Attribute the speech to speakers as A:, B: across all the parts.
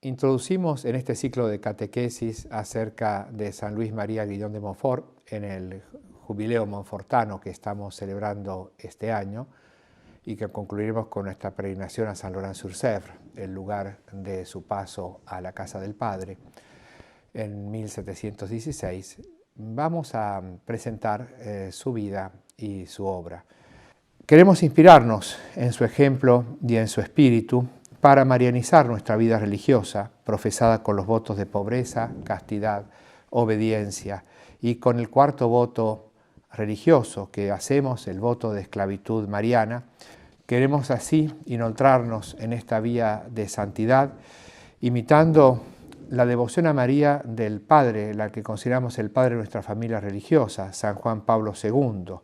A: Introducimos en este ciclo de catequesis acerca de San Luis María Guillón de Montfort en el jubileo montfortano que estamos celebrando este año y que concluiremos con nuestra peregrinación a San Laurent-sur-Sèvre, el lugar de su paso a la casa del Padre en 1716. Vamos a presentar su vida y su obra. Queremos inspirarnos en su ejemplo y en su espíritu para marianizar nuestra vida religiosa, profesada con los votos de pobreza, castidad, obediencia, y con el cuarto voto religioso que hacemos, el voto de esclavitud mariana. Queremos así inoltrarnos en esta vía de santidad, imitando la devoción a María del Padre, la que consideramos el Padre de nuestra familia religiosa, San Juan Pablo II,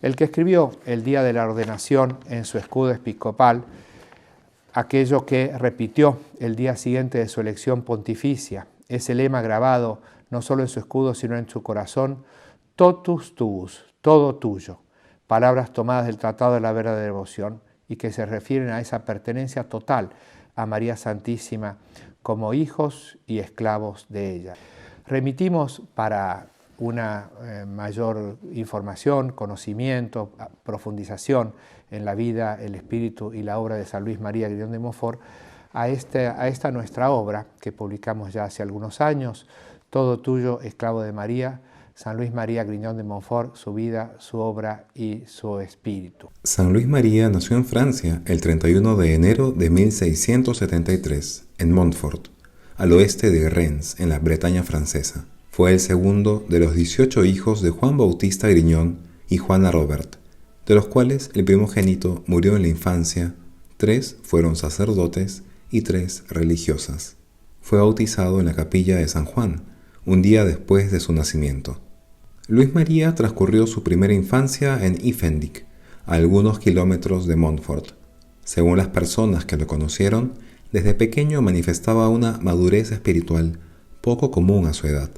A: el que escribió el día de la ordenación en su escudo episcopal, aquello que repitió el día siguiente de su elección pontificia, ese lema grabado no solo en su escudo sino en su corazón: totus tuus, todo tuyo, palabras tomadas del Tratado de la Verdadera Devoción y que se refieren a esa pertenencia total a María Santísima como hijos y esclavos de ella. Remitimos para una mayor información, conocimiento, profundización en la vida, el espíritu y la obra de San Luis María Guillón de Montfort a esta nuestra obra que publicamos ya hace algunos años, Todo tuyo, esclavo de María, San Luis María Grignon de Montfort, su vida, su obra y su espíritu.
B: San Luis María nació en Francia el 31 de enero de 1673, en Montfort, al oeste de Rennes, en la Bretaña francesa. Fue el segundo de los 18 hijos de Juan Bautista Grignon y Juana Robert, de los cuales el primogénito murió en la infancia, 3 fueron sacerdotes y 3 religiosas. Fue bautizado en la capilla de San Juan, un día después de su nacimiento. Luis María transcurrió su primera infancia en Iffendic, a algunos kilómetros de Montfort. Según las personas que lo conocieron, desde pequeño manifestaba una madurez espiritual poco común a su edad.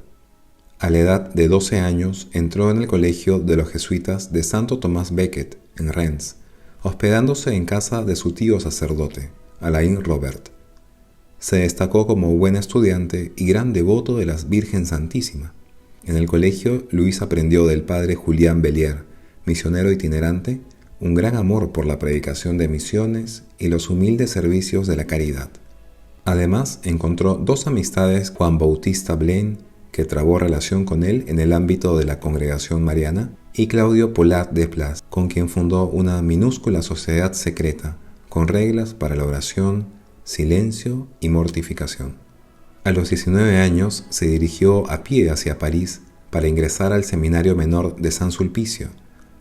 B: A la edad de 12 años entró en el colegio de los jesuitas de Santo Tomás Becket, en Rennes, hospedándose en casa de su tío sacerdote, Alain Robert. Se destacó como buen estudiante y gran devoto de la Virgen Santísima. En el colegio, Luis aprendió del padre Julián Bellier, misionero itinerante, un gran amor por la predicación de misiones y los humildes servicios de la caridad. Además, encontró 2 amistades: Juan Bautista Blaine, que trabó relación con él en el ámbito de la congregación mariana, y Claudio Polat de Plas, con quien fundó una minúscula sociedad secreta, con reglas para la oración, silencio y mortificación. A los 19 años se dirigió a pie hacia París para ingresar al Seminario Menor de San Sulpicio,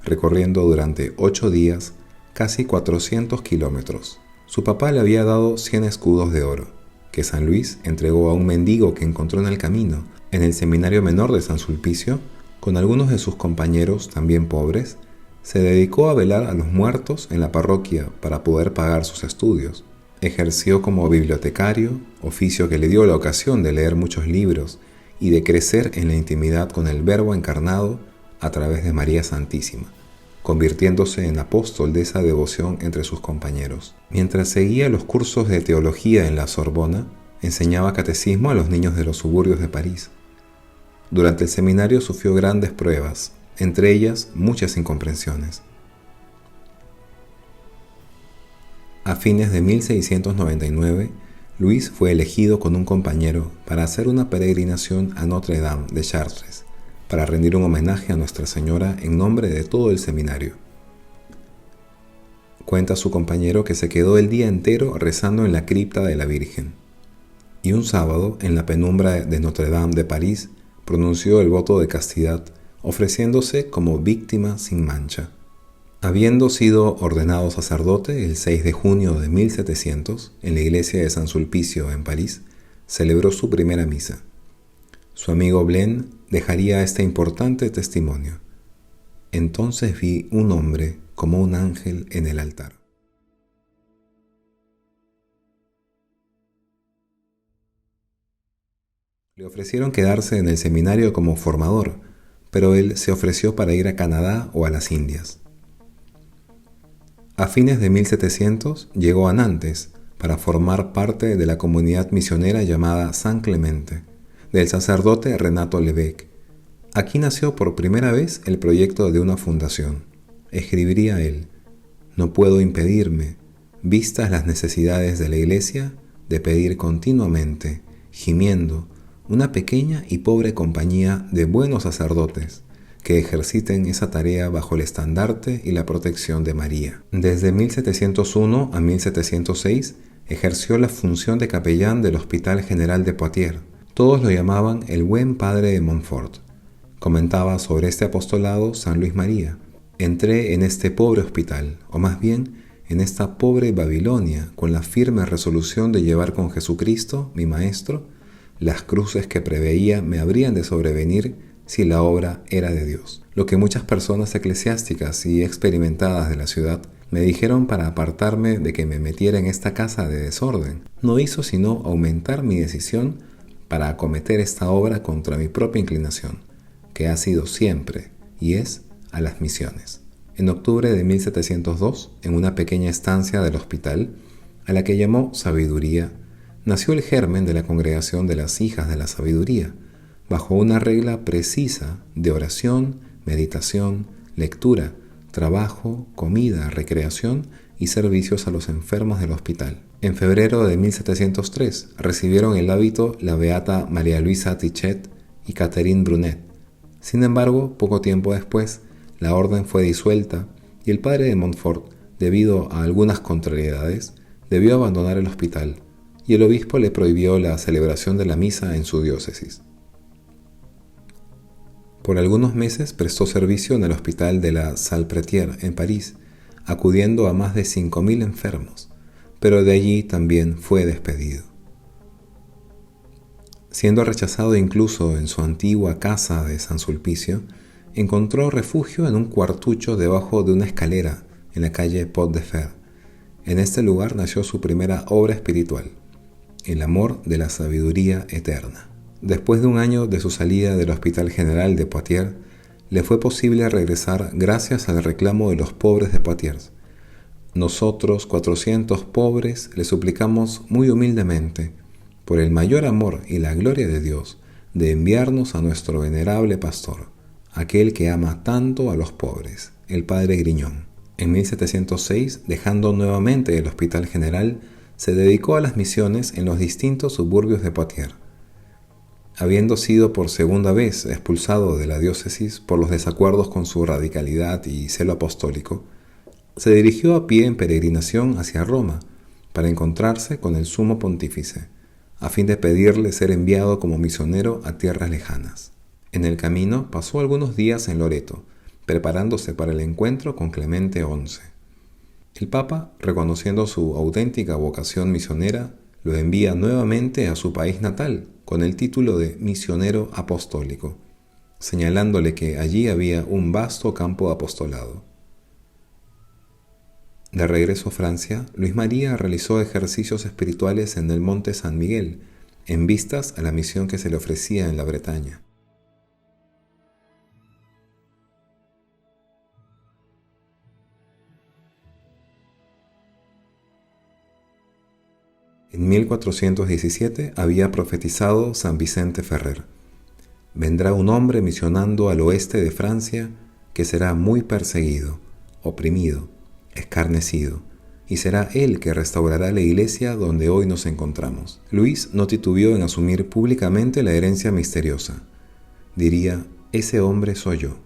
B: recorriendo durante 8 días casi 400 kilómetros. Su papá le había dado 100 escudos de oro, que San Luis entregó a un mendigo que encontró en el camino. En el Seminario Menor de San Sulpicio, con algunos de sus compañeros también pobres, se dedicó a velar a los muertos en la parroquia para poder pagar sus estudios. Ejerció como bibliotecario, oficio que le dio la ocasión de leer muchos libros y de crecer en la intimidad con el Verbo encarnado a través de María Santísima, convirtiéndose en apóstol de esa devoción entre sus compañeros. Mientras seguía los cursos de teología en la Sorbona, enseñaba catecismo a los niños de los suburbios de París. Durante el seminario sufrió grandes pruebas, entre ellas muchas incomprensiones. A fines de 1699, Luis fue elegido con un compañero para hacer una peregrinación a Notre Dame de Chartres, para rendir un homenaje a Nuestra Señora en nombre de todo el seminario. Cuenta su compañero que se quedó el día entero rezando en la cripta de la Virgen, y un sábado, en la penumbra de Notre Dame de París, pronunció el voto de castidad, ofreciéndose como víctima sin mancha. Habiendo sido ordenado sacerdote el 6 de junio de 1700, en la iglesia de San Sulpicio en París, celebró su primera misa. Su amigo Blaine dejaría este importante testimonio: entonces vi un hombre como un ángel en el altar. Le ofrecieron quedarse en el seminario como formador, pero él se ofreció para ir a Canadá o a las Indias. A fines de 1700 llegó a Nantes, para formar parte de la comunidad misionera llamada San Clemente, del sacerdote Renato Lebec. Aquí nació por primera vez el proyecto de una fundación. Escribiría él: no puedo impedirme, vistas las necesidades de la Iglesia, de pedir continuamente, gimiendo, una pequeña y pobre compañía de buenos sacerdotes que ejerciten esa tarea bajo el estandarte y la protección de María. Desde 1701 a 1706 ejerció la función de capellán del Hospital General de Poitiers. Todos lo llamaban el buen padre de Montfort. Comentaba sobre este apostolado San Luis María: entré en este pobre hospital, o más bien en esta pobre Babilonia, con la firme resolución de llevar con Jesucristo, mi Maestro, las cruces que preveía me habrían de sobrevenir si la obra era de Dios. Lo que muchas personas eclesiásticas y experimentadas de la ciudad me dijeron para apartarme de que me metiera en esta casa de desorden, no hizo sino aumentar mi decisión para acometer esta obra contra mi propia inclinación, que ha sido siempre y es a las misiones. En octubre de 1702, en una pequeña estancia del hospital, a la que llamó Sabiduría, nació el germen de la Congregación de las Hijas de la Sabiduría, bajo una regla precisa de oración, meditación, lectura, trabajo, comida, recreación y servicios a los enfermos del hospital. En febrero de 1703 recibieron el hábito la beata María Luisa Tichet y Catherine Brunet. Sin embargo, poco tiempo después, la orden fue disuelta y el padre de Montfort, debido a algunas contrariedades, debió abandonar el hospital y el obispo le prohibió la celebración de la misa en su diócesis. Por algunos meses prestó servicio en el hospital de la Salpêtrière en París, acudiendo a más de 5.000 enfermos, pero de allí también fue despedido. Siendo rechazado incluso en su antigua casa de San Sulpicio, encontró refugio en un cuartucho debajo de una escalera en la calle Pot de Fer. En este lugar nació su primera obra espiritual, el amor de la sabiduría eterna. Después de un año de su salida del Hospital General de Poitiers, le fue posible regresar gracias al reclamo de los pobres de Poitiers. Nosotros, 400 pobres, le suplicamos muy humildemente, por el mayor amor y la gloria de Dios, de enviarnos a nuestro venerable pastor, aquel que ama tanto a los pobres, el padre Grignon. En 1706, dejando nuevamente el Hospital General, se dedicó a las misiones en los distintos suburbios de Poitiers. Habiendo sido por segunda vez expulsado de la diócesis por los desacuerdos con su radicalidad y celo apostólico, se dirigió a pie en peregrinación hacia Roma para encontrarse con el sumo pontífice, a fin de pedirle ser enviado como misionero a tierras lejanas. En el camino pasó algunos días en Loreto, preparándose para el encuentro con Clemente XI. El Papa, reconociendo su auténtica vocación misionera, lo envía nuevamente a su país natal con el título de misionero apostólico, señalándole que allí había un vasto campo de apostolado. De regreso a Francia, Luis María realizó ejercicios espirituales en el monte San Miguel, en vistas a la misión que se le ofrecía en la Bretaña. En 1417 había profetizado San Vicente Ferrer: vendrá un hombre misionando al oeste de Francia que será muy perseguido, oprimido, escarnecido, y será él que restaurará la iglesia donde hoy nos encontramos. Luis no titubeó en asumir públicamente la herencia misteriosa. Diría: ese hombre soy yo.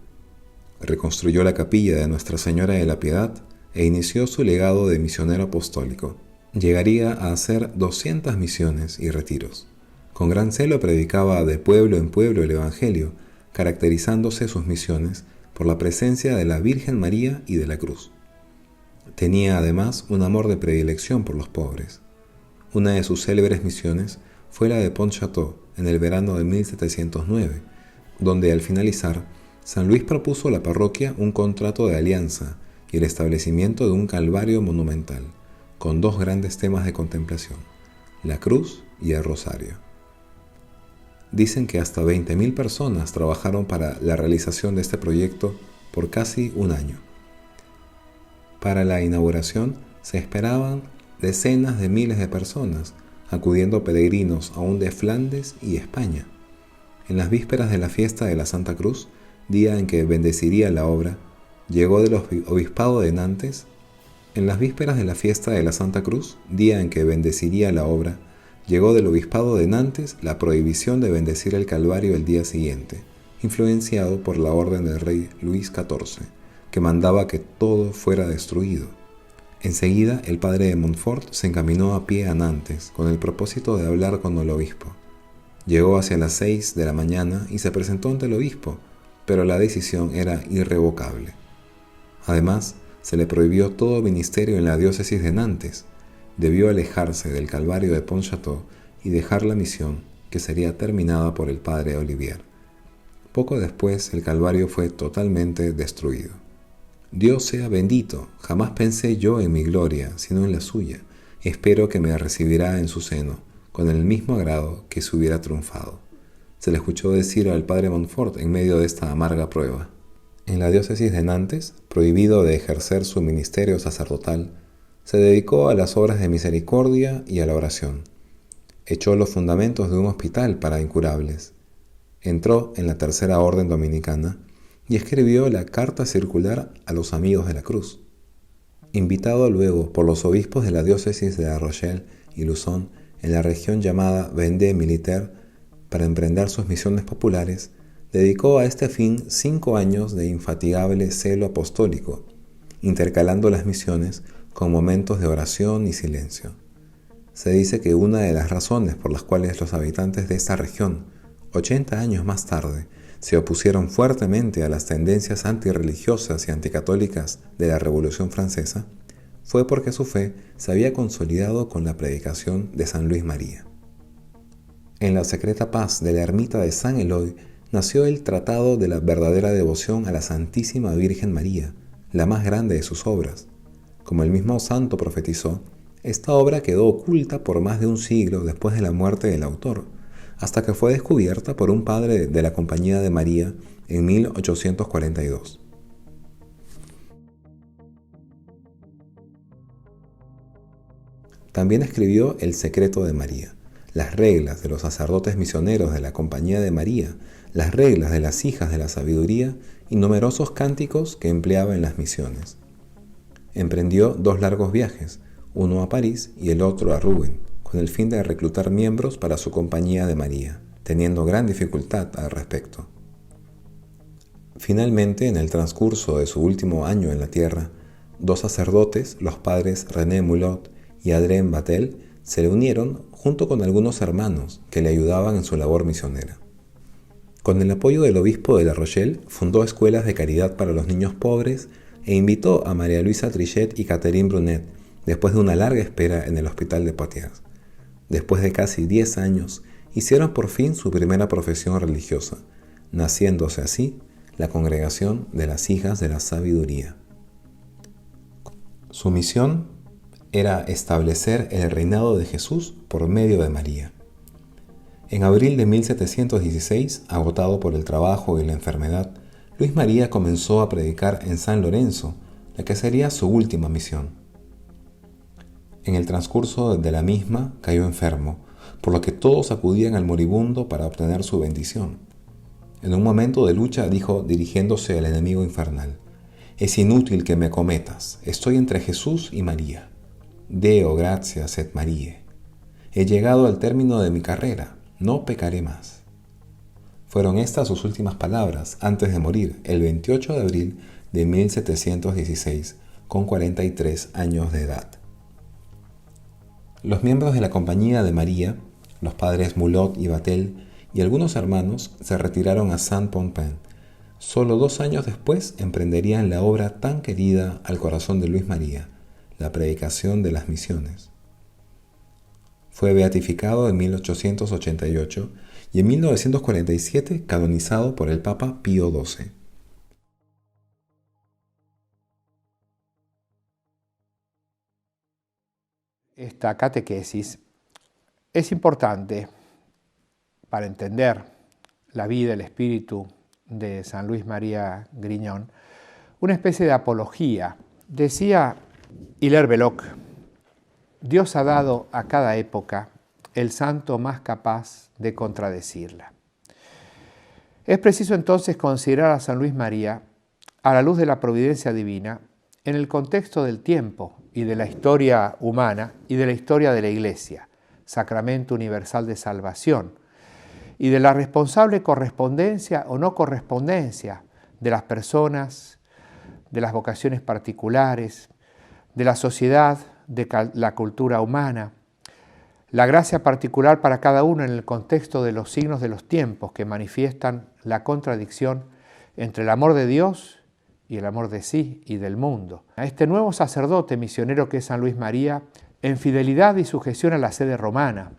B: Reconstruyó la capilla de Nuestra Señora de la Piedad e inició su legado de misionero apostólico. Llegaría a hacer 200 misiones y retiros. Con gran celo predicaba de pueblo en pueblo el Evangelio, caracterizándose sus misiones por la presencia de la Virgen María y de la cruz. Tenía además un amor de predilección por los pobres. Una de sus célebres misiones fue la de Pontchâteau en el verano de 1709, donde al finalizar, San Luis propuso a la parroquia un contrato de alianza y el establecimiento de un calvario monumental, con dos grandes temas de contemplación, la cruz y el rosario. Dicen que hasta 20.000 personas trabajaron para la realización de este proyecto por casi un año. Para la inauguración se esperaban decenas de miles de personas, acudiendo peregrinos aún de Flandes y España. En las vísperas de la fiesta de la Santa Cruz, día en que bendeciría la obra, llegó del obispado de Nantes. En las vísperas de la fiesta de la Santa Cruz, día en que bendeciría la obra, llegó del obispado de Nantes la prohibición de bendecir el Calvario el día siguiente, influenciado por la orden del rey Luis XIV, que mandaba que todo fuera destruido. Enseguida, el padre de Montfort se encaminó a pie a Nantes con el propósito de hablar con el obispo. Llegó hacia las 6 de la mañana y se presentó ante el obispo, pero la decisión era irrevocable. Además, se le prohibió todo ministerio en la diócesis de Nantes. Debió alejarse del Calvario de Pontchâteau y dejar la misión, que sería terminada por el padre Olivier. Poco después, el Calvario fue totalmente destruido. Dios sea bendito, jamás pensé yo en mi gloria, sino en la suya. Espero que me recibirá en su seno, con el mismo agrado que si hubiera triunfado. Se le escuchó decir al padre Montfort en medio de esta amarga prueba. En la diócesis de Nantes, prohibido de ejercer su ministerio sacerdotal, se dedicó a las obras de misericordia y a la oración. Echó los fundamentos de un hospital para incurables. Entró en la Tercera Orden Dominicana y escribió la Carta Circular a los Amigos de la Cruz. Invitado luego por los obispos de la diócesis de La Rochelle y Luzón en la región llamada Vendée Militaire para emprender sus misiones populares, dedicó a este fin 5 años de infatigable celo apostólico, intercalando las misiones con momentos de oración y silencio. Se dice que una de las razones por las cuales los habitantes de esta región, 80 años más tarde, se opusieron fuertemente a las tendencias antirreligiosas y anticatólicas de la Revolución Francesa fue porque su fe se había consolidado con la predicación de San Luis María. En la secreta paz de la ermita de San Eloy nació el Tratado de la verdadera devoción a la Santísima Virgen María, la más grande de sus obras. Como el mismo santo profetizó, esta obra quedó oculta por más de un siglo después de la muerte del autor, hasta que fue descubierta por un padre de la Compañía de María en 1842. También escribió El secreto de María, las reglas de los sacerdotes misioneros de la Compañía de María, las reglas de las hijas de la sabiduría y numerosos cánticos que empleaba en las misiones. Emprendió 2 largos viajes, uno a París y el otro a Rouen, con el fin de reclutar miembros para su Compañía de María, teniendo gran dificultad al respecto. Finalmente, en el transcurso de su último año en la tierra, 2 sacerdotes, los padres René Mulot y Adrien Vatel, se le unieron junto con algunos hermanos que le ayudaban en su labor misionera. Con el apoyo del obispo de La Rochelle, fundó escuelas de caridad para los niños pobres e invitó a María Luisa Trichet y Catherine Brunet después de una larga espera en el hospital de Poitiers. Después de casi 10 años, hicieron por fin su primera profesión religiosa, naciéndose así la Congregación de las Hijas de la Sabiduría. Su misión era establecer el reinado de Jesús por medio de María. En abril de 1716, agotado por el trabajo y la enfermedad, Luis María comenzó a predicar en San Lorenzo, la que sería su última misión. En el transcurso de la misma cayó enfermo, por lo que todos acudían al moribundo para obtener su bendición. En un momento de lucha dijo, dirigiéndose al enemigo infernal: «Es inútil que me acometas, estoy entre Jesús y María. Deo gratias et Mariae. He llegado al término de mi carrera, no pecaré más». Fueron estas sus últimas palabras antes de morir el 28 de abril de 1716, con 43 años de edad. Los miembros de la Compañía de María, los padres Mulot y Vatel y algunos hermanos se retiraron a Saint-Pompin. Solo 2 años después emprenderían la obra tan querida al corazón de Luis María, la predicación de las misiones. Fue beatificado en 1888 y en 1947 canonizado por el Papa Pío XII.
A: Esta catequesis es importante para entender la vida, el espíritu de San Luis María Grignon, una especie de apología. Decía Hilaire Belloc Dios ha dado a cada época el santo más capaz de contradecirla. Es preciso entonces considerar a San Luis María a la luz de la providencia divina en el contexto del tiempo y de la historia humana y de la historia de la Iglesia, sacramento universal de salvación, y de la responsable correspondencia o no correspondencia de las personas, de las vocaciones particulares, de la sociedad, de la cultura humana, la gracia particular para cada uno en el contexto de los signos de los tiempos que manifiestan la contradicción entre el amor de Dios y el amor de sí y del mundo. A este nuevo sacerdote misionero que es San Luis María, en fidelidad y sujeción a la sede romana,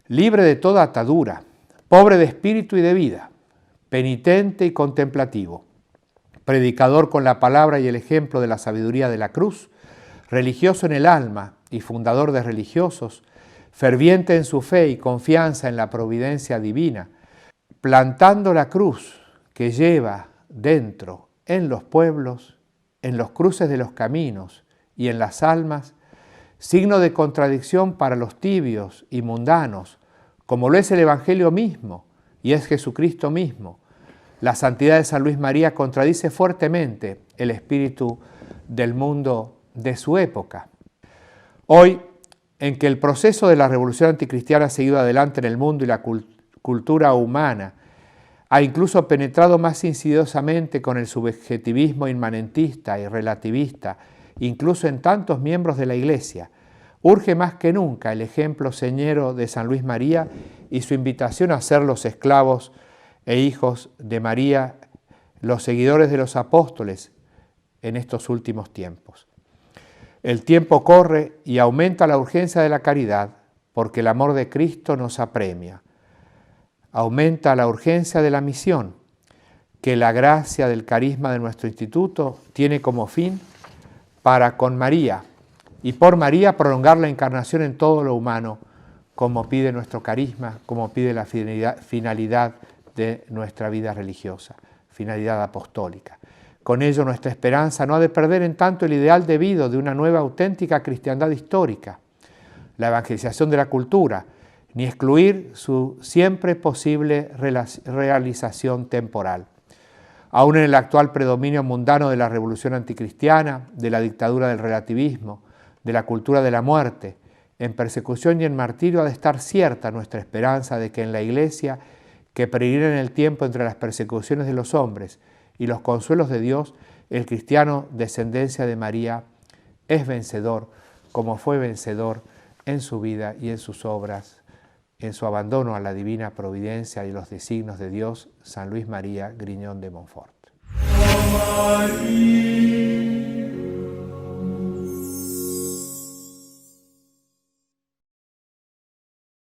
A: libre de toda atadura, pobre de espíritu y de vida, penitente y contemplativo, predicador con la palabra y el ejemplo de la sabiduría de la cruz, religioso en el alma y fundador de religiosos, ferviente en su fe y confianza en la providencia divina, plantando la cruz que lleva dentro, en los pueblos, en los cruces de los caminos y en las almas, signo de contradicción para los tibios y mundanos, como lo es el Evangelio mismo y es Jesucristo mismo. La santidad de San Luis María contradice fuertemente el espíritu del mundo de su época. Hoy, en que el proceso de la revolución anticristiana ha seguido adelante en el mundo y la cultura humana ha incluso penetrado más insidiosamente con el subjetivismo inmanentista y relativista, incluso en tantos miembros de la Iglesia, urge más que nunca el ejemplo señero de San Luis María y su invitación a ser los esclavos e hijos de María, los seguidores de los apóstoles en estos últimos tiempos. El tiempo corre y aumenta la urgencia de la caridad porque el amor de Cristo nos apremia. Aumenta la urgencia de la misión que la gracia del carisma de nuestro instituto tiene como fin para con María y por María prolongar la encarnación en todo lo humano, como pide nuestro carisma, como pide la finalidad de nuestra vida religiosa, finalidad apostólica. Con ello nuestra esperanza no ha de perder en tanto el ideal debido de una nueva auténtica cristiandad histórica, la evangelización de la cultura, ni excluir su siempre posible realización temporal. Aún en el actual predominio mundano de la revolución anticristiana, de la dictadura del relativismo, de la cultura de la muerte, en persecución y en martirio ha de estar cierta nuestra esperanza de que en la Iglesia, que peregrina en el tiempo entre las persecuciones de los hombres y los consuelos de Dios, el cristiano descendencia de María es vencedor, como fue vencedor en su vida y en sus obras, en su abandono a la divina providencia y los designios de Dios, San Luis María Griñón de Montfort.